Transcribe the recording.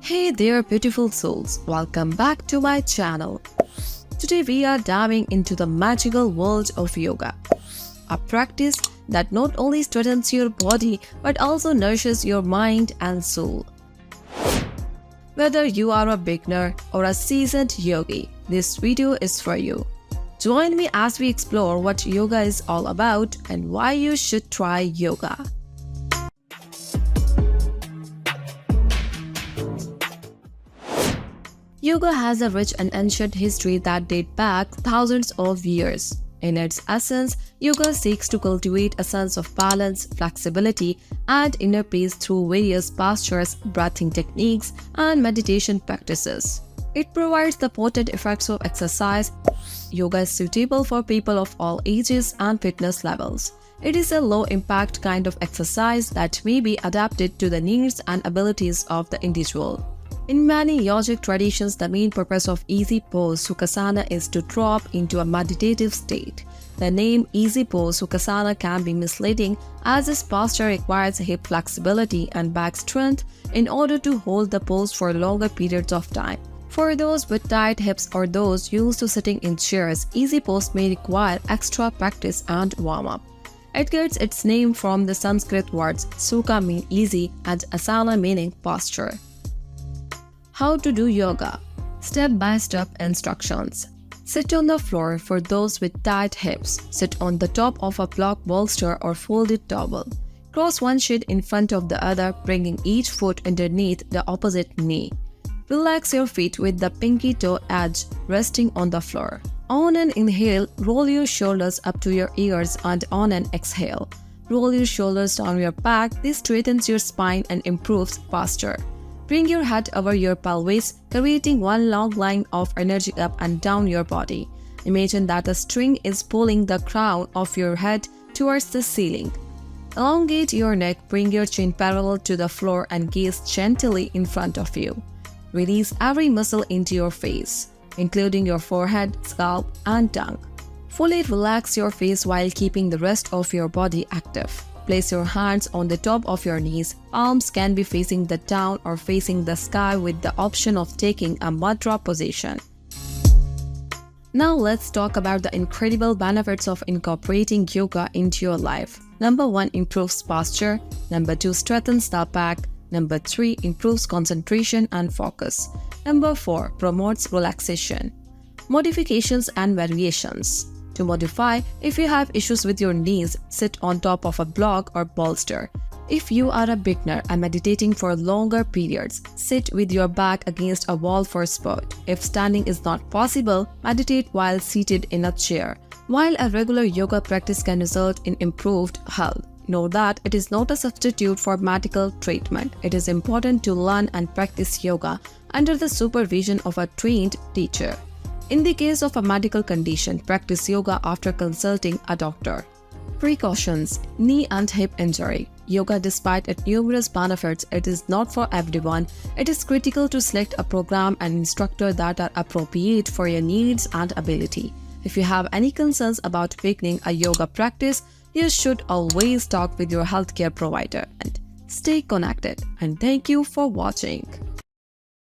Hey there beautiful souls, welcome back to my channel. Today we are diving into the magical world of yoga, a practice that not only strengthens your body but also nourishes your mind and soul. Whether you are a beginner or a seasoned yogi, this video is for you. Join me as we explore what yoga is all about and why you should try yoga. Yoga has a rich and ancient history that dates back thousands of years. In its essence, yoga seeks to cultivate a sense of balance, flexibility, and inner peace through various postures, breathing techniques, and meditation practices. It provides the potent effects of exercise. Yoga is suitable for people of all ages and fitness levels. It is a low-impact kind of exercise that may be adapted to the needs and abilities of the individual. In many yogic traditions, the main purpose of easy pose Sukhasana is to drop into a meditative state. The name easy pose Sukhasana can be misleading as this posture requires hip flexibility and back strength in order to hold the pose for longer periods of time. For those with tight hips or those used to sitting in chairs, easy pose may require extra practice and warm-up. It gets its name from the Sanskrit words Sukha meaning easy and Asana meaning posture. How to do yoga? Step-by-step instructions. Sit on the floor for those with tight hips. Sit on the top of a block bolster or folded towel. Cross one shin in front of the other, bringing each foot underneath the opposite knee. Relax your feet with the pinky toe edge resting on the floor. On an inhale, roll your shoulders up to your ears, and on an exhale, roll your shoulders down your back. This straightens your spine and improves posture. Bring your head over your pelvis, creating one long line of energy up and down your body. Imagine that a string is pulling the crown of your head towards the ceiling. Elongate your neck, bring your chin parallel to the floor and gaze gently in front of you. Release every muscle into your face, including your forehead, scalp, and tongue. Fully relax your face while keeping the rest of your body active. Place your hands on the top of your knees. Palms can be facing the down or facing the sky with the option of taking a mudra position. Now let's talk about the incredible benefits of incorporating yoga into your life. Number 1, improves posture. Number 2, strengthens the back. Number 3, improves concentration and focus. Number 4, promotes relaxation. Modifications and variations. To modify, if you have issues with your knees, sit on top of a block or bolster. If you are a beginner and meditating for longer periods, sit with your back against a wall for support. If standing is not possible, meditate while seated in a chair. While a regular yoga practice can result in improved health, know that it is not a substitute for medical treatment. It is important to learn and practice yoga under the supervision of a trained teacher. In the case of a medical condition, practice yoga after consulting a doctor. Precautions: knee and hip injury. Yoga, despite its numerous benefits, it is not for everyone. It is critical to select a program and instructor that are appropriate for your needs and ability. If you have any concerns about beginning a yoga practice, you should always talk with your healthcare provider. And stay connected. And thank you for watching.